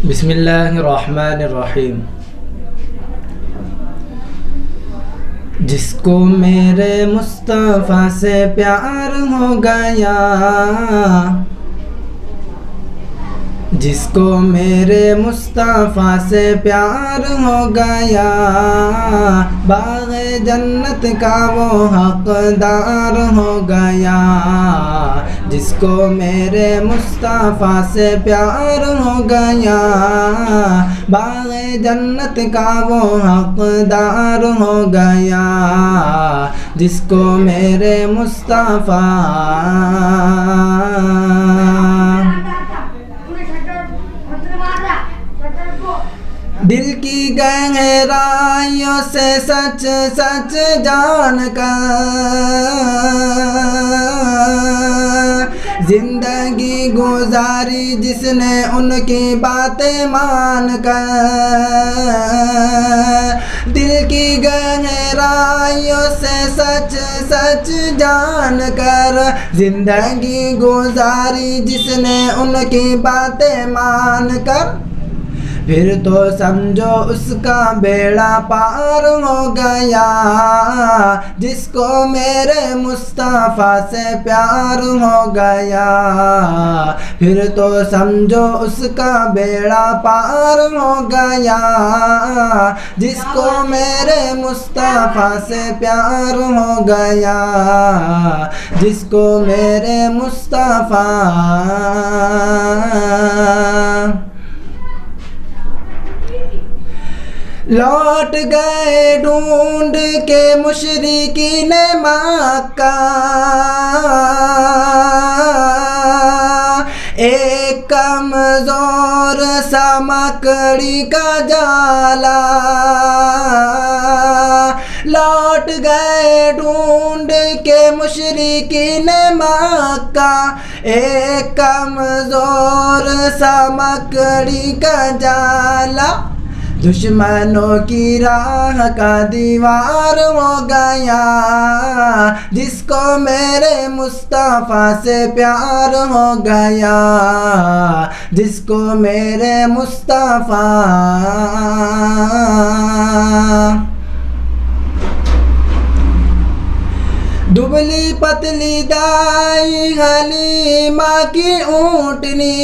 بسم اللہ الرحمن الرحیم۔ جس کو میرے مصطفیٰ سے پیار ہو گیا، جس کو میرے مصطفیٰ سے پیار ہو گیا، باغ جنت کا وہ حقدار ہو گیا۔ جس کو میرے مصطفیٰ سے پیار ہو گیا، باغ جنت کا وہ حقدار ہو گیا۔ جس کو میرے مصطفیٰ دل کی گہرائیوں سے سچ سچ جان کر زندگی گزاری، جس نے ان کی باتیں مان کر، دل کی گہرائیوں سے سچ سچ جان کر زندگی گزاری، جس نے ان کی باتیں مان کر، پھر تو سمجھو اس کا بیڑا پار ہو گیا۔ جس کو میرے مصطفیٰ سے پیار ہو گیا، پھر تو سمجھو اس کا بیڑا پار ہو گیا۔ جس کو میرے مصطفیٰ سے پیار ہو گیا، جس کو میرے مصطفیٰ لوٹ گئے ڈھونڈ کے مشرکین مکہ، ایک کمزور سا مکڑی کا جالا، لوٹ گئے ڈھونڈ کے مشرکین مکہ، ایک کمزور سا مکڑی کا جالا، دشمنوں کی راہ کا دیوار ہو گیا۔ جس کو میرے مصطفیٰ سے پیار ہو گیا، جس کو میرے مصطفیٰ دبلی پتلی دائی حلیمہ کی اونٹنی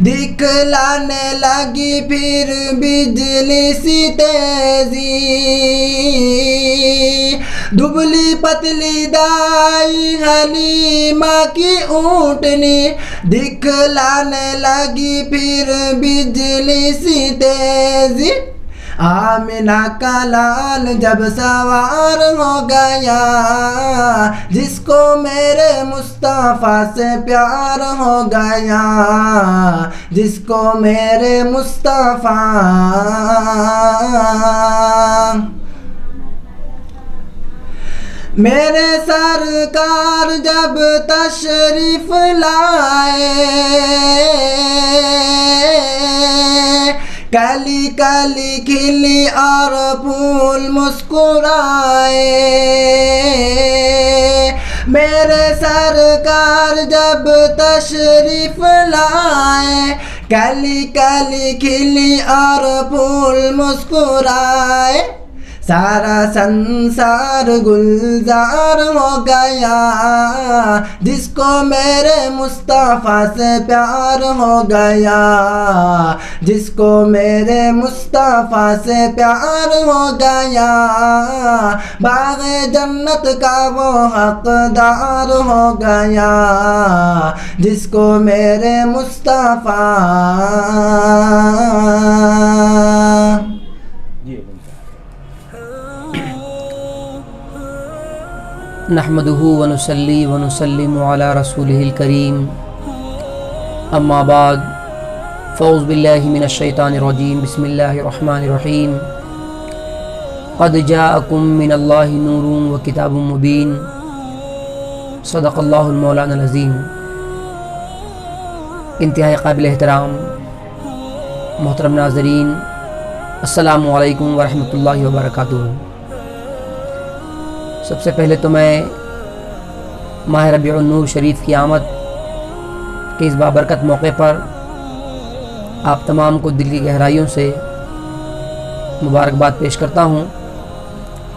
دکھلانے لگی پھر بجلی سی تیزی، دبلی پتلی دائی حلیمہ کی اونٹنی دکھلانے لگی پھر بجلی سی تیزی، آمنہ کا لال جب سوار ہو گیا، جس کو میرے مصطفیٰ سے پیار ہو گیا، جس کو میرے مصطفیٰ میرے سرکار جب تشریف لائے، کلی کلی کھلی اور پھول مسکرائے، میرے سرکار جب تشریف لائے، کلی کلی کھلی اور پھول مسکرائے، سارا سنسار گلزار ہو گیا۔ جس کو میرے مصطفیٰ سے پیار ہو گیا، جس کو میرے مصطفیٰ سے پیار ہو گیا، باغ جنت کا وہ حقدار ہو گیا، جس کو میرے مصطفیٰ نحمده ونصلي ونسلم على رسوله الكريم، اما بعد، فاعوذ بالله من الشیطان الرجیم، بسم اللہ الرحمن الرحیم، قد جاءکم من اللہ نور وکتاب مبین، صدق اللہ المولانا العظیم۔ انتہائی قابل احترام محترم ناظرین، السلام علیکم ورحمۃ اللہ وبرکاتہ۔ سب سے پہلے تو میں ماہ ربیع النور شریف کی آمد کہ اس بابرکت موقع پر آپ تمام کو دل کی گہرائیوں سے مبارکباد پیش کرتا ہوں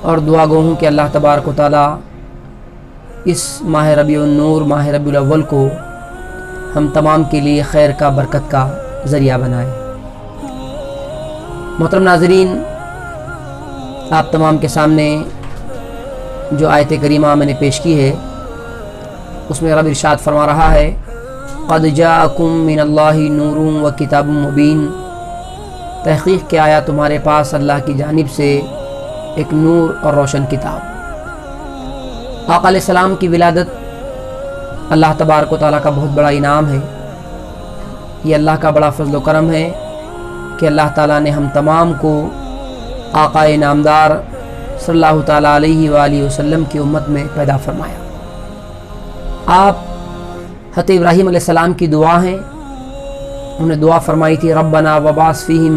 اور دعا گو ہوں کہ اللہ تبارک و تعالیٰ اس ماہ ربیع النور، ماہ ربیع الاول کو ہم تمام کے لیے خیر کا، برکت کا ذریعہ بنائے۔ محترم ناظرین، آپ تمام کے سامنے جو آیت کریمہ میں نے پیش کی ہے اس میں رب ارشاد فرما رہا ہے قد جاءکم من اللہ نور و کتاب مبین، تحقیق کہ آیا تمہارے پاس اللہ کی جانب سے ایک نور اور روشن کتاب۔ آقا علیہ السلام کی ولادت اللہ تبارک و تعالیٰ کا بہت بڑا انعام ہے، یہ اللہ کا بڑا فضل و کرم ہے کہ اللہ تعالیٰ نے ہم تمام کو آقا نامدار صلی اللہ تعالیٰ علیہ وآلہ وسلم کی امت میں پیدا فرمایا۔ آپ حضرت ابراہیم علیہ السلام کی دعا ہیں، انہوں نے دعا فرمائی تھی ربنا وبعث فیہم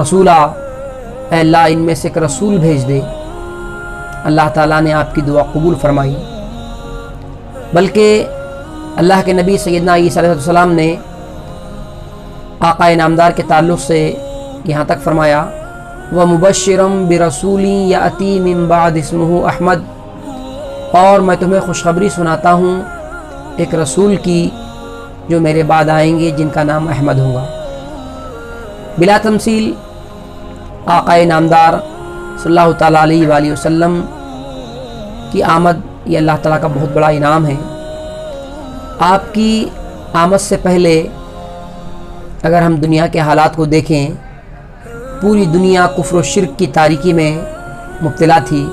رسولا، اے اللہ ان میں سے ایک رسول بھیج دے۔ اللہ تعالیٰ نے آپ کی دعا قبول فرمائی، بلکہ اللہ کے نبی سیدنا عیسیٰ علیہ السلام نے آقا نامدار کے تعلق سے یہاں تک فرمایا وَمُبَشِّرًا بِرَسُولٍ يَأْتِي مِن بَعْدِ اسْمُهُ احمد، اور میں تمہیں خوشخبری سناتا ہوں ایک رسول کی جو میرے بعد آئیں گے جن کا نام احمد ہوگا۔ بلا تمثیل آقا نامدار صلی اللہ تعالیٰ علیہ وآلہ وسلم کی آمد یہ اللہ تعالیٰ کا بہت بڑا انعام ہے۔ آپ کی آمد سے پہلے اگر ہم دنیا کے حالات کو دیکھیں، پوری دنیا کفر و شرک کی تاریکی میں مبتلا تھی۔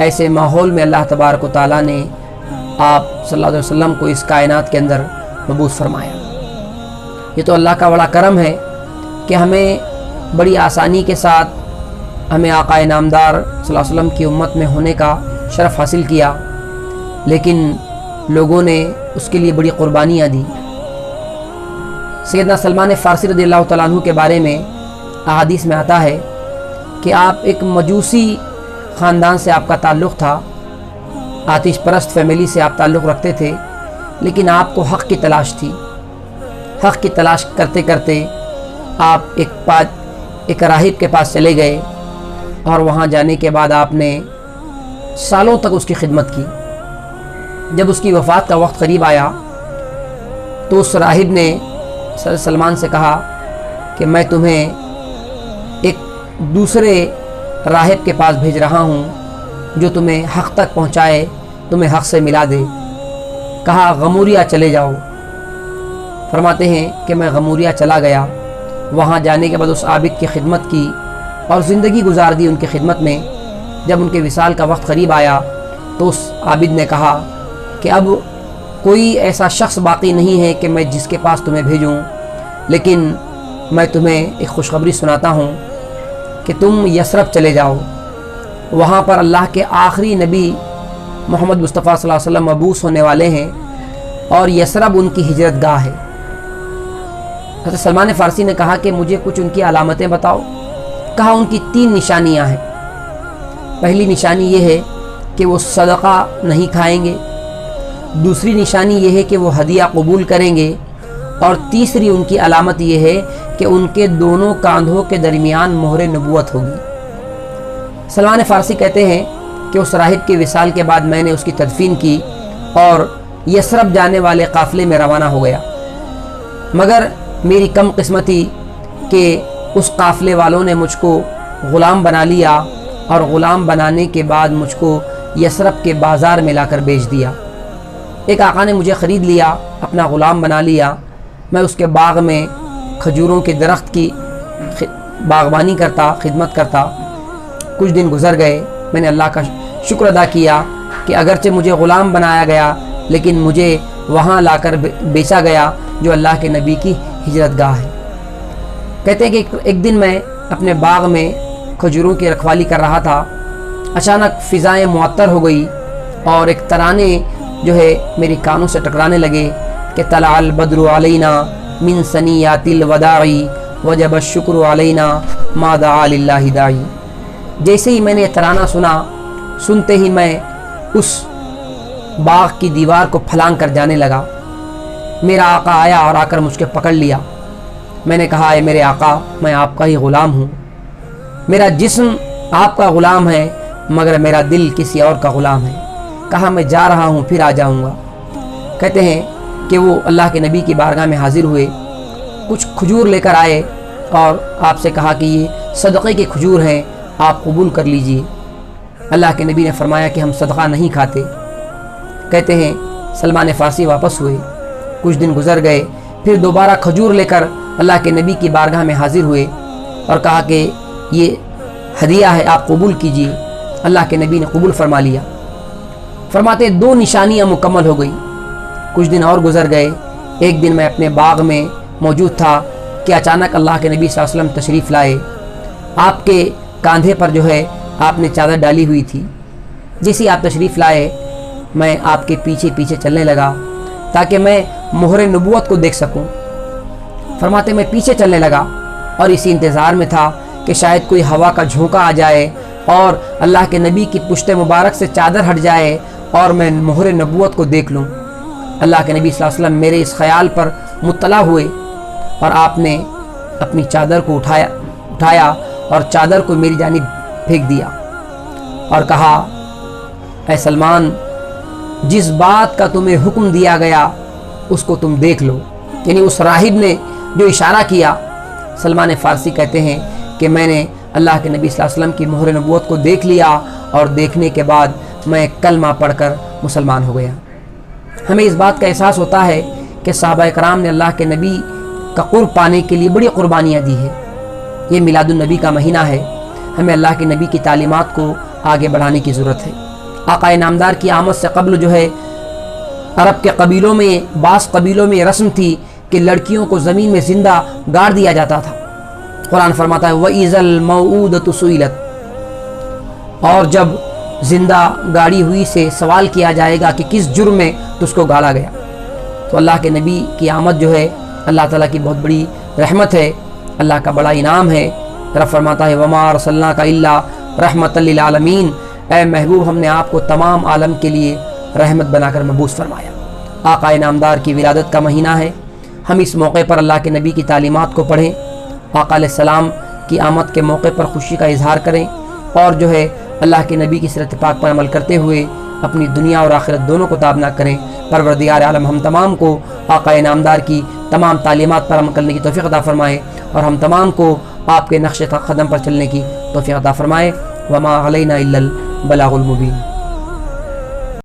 ایسے ماحول میں اللہ تبارک و تعالیٰ نے آپ صلی اللہ علیہ وسلم کو اس کائنات کے اندر مبعوث فرمایا۔ یہ تو اللہ کا بڑا کرم ہے کہ ہمیں بڑی آسانی کے ساتھ ہمیں آقا نامدار صلی اللہ علیہ وسلم کی امت میں ہونے کا شرف حاصل کیا، لیکن لوگوں نے اس کے لیے بڑی قربانیاں دی۔ سیدنا سلمان فارسی رضی اللہ تعالیٰ عنہ کے بارے میں احادیث میں آتا ہے کہ آپ ایک مجوسی خاندان سے آپ کا تعلق تھا، آتش پرست فیملی سے آپ تعلق رکھتے تھے، لیکن آپ کو حق کی تلاش تھی۔ حق کی تلاش کرتے کرتے آپ ایک راہب کے پاس چلے گئے اور وہاں جانے کے بعد آپ نے سالوں تک اس کی خدمت کی۔ جب اس کی وفات کا وقت قریب آیا تو اس راہب نے سلمان سے کہا کہ میں تمہیں ایک دوسرے راہب کے پاس بھیج رہا ہوں جو تمہیں حق تک پہنچائے، تمہیں حق سے ملا دے۔ کہا غموریا چلے جاؤ۔ فرماتے ہیں کہ میں غموریا چلا گیا، وہاں جانے کے بعد اس عابد کی خدمت کی اور زندگی گزار دی ان کی خدمت میں۔ جب ان کے وصال کا وقت قریب آیا تو اس عابد نے کہا کہ اب کوئی ایسا شخص باقی نہیں ہے کہ میں جس کے پاس تمہیں بھیجوں، لیکن میں تمہیں ایک خوشخبری سناتا ہوں کہ تم یثرب چلے جاؤ، وہاں پر اللہ کے آخری نبی محمد مصطفیٰ صلی اللہ علیہ وسلم مبعوث ہونے والے ہیں اور یثرب ان کی ہجرت گاہ ہے۔ حضرت سلمان فارسی نے کہا کہ مجھے کچھ ان کی علامتیں بتاؤ۔ کہا ان کی 3 نشانیاں ہیں۔ پہلی نشانی یہ ہے کہ وہ صدقہ نہیں کھائیں گے، دوسری نشانی یہ ہے کہ وہ ہدیہ قبول کریں گے، اور تیسری ان کی علامت یہ ہے کہ ان کے دونوں کاندھوں کے درمیان مہر نبوت ہوگی۔ سلمان فارسی کہتے ہیں کہ اس راہب کے وصال کے بعد میں نے اس کی تدفین کی اور یثرب جانے والے قافلے میں روانہ ہو گیا، مگر میری کم قسمتی کہ اس قافلے والوں نے مجھ کو غلام بنا لیا اور غلام بنانے کے بعد مجھ کو یثرب کے بازار میں لا کر بیچ دیا۔ ایک آقا نے مجھے خرید لیا، اپنا غلام بنا لیا، میں اس کے باغ میں کھجوروں کے درخت کی باغبانی کرتا، خدمت کرتا۔ کچھ دن گزر گئے، میں نے اللہ کا شکر ادا کیا کہ اگرچہ مجھے غلام بنایا گیا لیکن مجھے وہاں لا کر بیچا گیا جو اللہ کے نبی کی ہجرت گاہ ہے۔ کہتے ہیں کہ ایک دن میں اپنے باغ میں کھجوروں کی رکھوالی کر رہا تھا، اچانک فضائیں معطر ہو گئی اور ایک ترانے جو ہے میری کانوں سے ٹکرانے لگے کہ طلع البدر علینا من ثنیات الوداع وجب الشکر علینا ما دعا للہ داعی۔ جیسے ہی میں نے یہ ترانہ سنا، سنتے ہی میں اس باغ کی دیوار کو پھلانگ کر جانے لگا۔ میرا آقا آیا اور آ کر مجھ کو پکڑ لیا. میں نے کہا اے میرے آقا میں آپ کا ہی غلام ہوں, میرا جسم آپ کا غلام ہے مگر میرا دل کسی اور کا غلام ہے. کہا میں جا رہا ہوں پھر آ جاؤں گا. کہتے ہیں کہ وہ اللہ کے نبی کی بارگاہ میں حاضر ہوئے, کچھ کھجور لے کر آئے اور آپ سے کہا کہ یہ صدقے کے کھجور ہیں, آپ قبول کر لیجئے. اللہ کے نبی نے فرمایا کہ ہم صدقہ نہیں کھاتے. کہتے ہیں سلمان فارسی واپس ہوئے, کچھ دن گزر گئے, پھر دوبارہ کھجور لے کر اللہ کے نبی کی بارگاہ میں حاضر ہوئے اور کہا کہ یہ ہدیہ ہے, آپ قبول کیجئے. اللہ کے نبی نے قبول فرما لیا. فرماتے 2 نشانیاں مکمل ہو گئی. کچھ دن اور گزر گئے. ایک دن میں اپنے باغ میں موجود تھا کہ اچانک اللہ کے نبی صلی اللہ علیہ وسلم تشریف لائے. آپ کے کاندھے پر جو ہے آپ نے چادر ڈالی ہوئی تھی. جیسے آپ تشریف لائے میں آپ کے پیچھے پیچھے چلنے لگا تاکہ میں مہر نبوت کو دیکھ سکوں. فرماتے میں پیچھے چلنے لگا اور اسی انتظار میں تھا کہ شاید کوئی ہوا کا جھونکا آ جائے اور اللہ کے نبی کی پشت مبارک سے چادر ہٹ جائے اور میں مہر نبوت کو دیکھ لوں. اللہ کے نبی صلی اللہ علیہ وسلم میرے اس خیال پر مطلع ہوئے اور آپ نے اپنی چادر کو اٹھایا اور چادر کو میری جانب پھینک دیا اور کہا اے سلمان جس بات کا تمہیں حکم دیا گیا اس کو تم دیکھ لو. یعنی اس راہب نے جو اشارہ کیا. سلمان فارسی کہتے ہیں کہ میں نے اللہ کے نبی صلی اللہ علیہ وسلم کی مہر نبوت کو دیکھ لیا اور دیکھنے کے بعد میں کلمہ پڑھ کر مسلمان ہو گیا. ہمیں اس بات کا احساس ہوتا ہے کہ صحابہ کرام نے اللہ کے نبی کا قرب پانے کے لیے بڑی قربانیاں دی ہیں. یہ میلاد النبی کا مہینہ ہے. ہمیں اللہ کے نبی کی تعلیمات کو آگے بڑھانے کی ضرورت ہے. آقا نامدار کی آمد سے قبل جو ہے عرب کے قبیلوں میں بعض قبیلوں میں رسم تھی کہ لڑکیوں کو زمین میں زندہ گاڑ دیا جاتا تھا. قرآن فرماتا ہے وَإِذَا الْمَوْءُودَةُ سُئِلَتْ, اور جب زندہ گاڑی ہوئی سے سوال کیا جائے گا کہ کس جرم میں تجھ کو گاڑا گیا. تو اللہ کے نبی کی آمد جو ہے اللہ تعالیٰ کی بہت بڑی رحمت ہے, اللہ کا بڑا انعام ہے. رب فرماتا ہے وَمَا أَرْسَلْنَاكَ إِلَّا رَحْمَةً لِّلْعَالَمِينَ, اے محبوب ہم نے آپ کو تمام عالم کے لیے رحمت بنا کر مبعوث فرمایا. آقا نامدار کی ولادت کا مہینہ ہے. ہم اس موقع پر اللہ کے نبی کی تعلیمات کو پڑھیں, آقا علیہ السلام کی آمد کے موقع پر خوشی کا اظہار کریں اور جو ہے اللہ کے نبی کی سیرت پاک پر عمل کرتے ہوئے اپنی دنیا اور آخرت دونوں کو تابناک کریں. پروردگار عالم ہم تمام کو آقا نامدار کی تمام تعلیمات پر عمل کرنے کی توفیق عطا فرمائے اور ہم تمام کو آپ کے نقش قدم پر چلنے کی توفیق عطا فرمائے. وما علینا الا البلاغ المبین.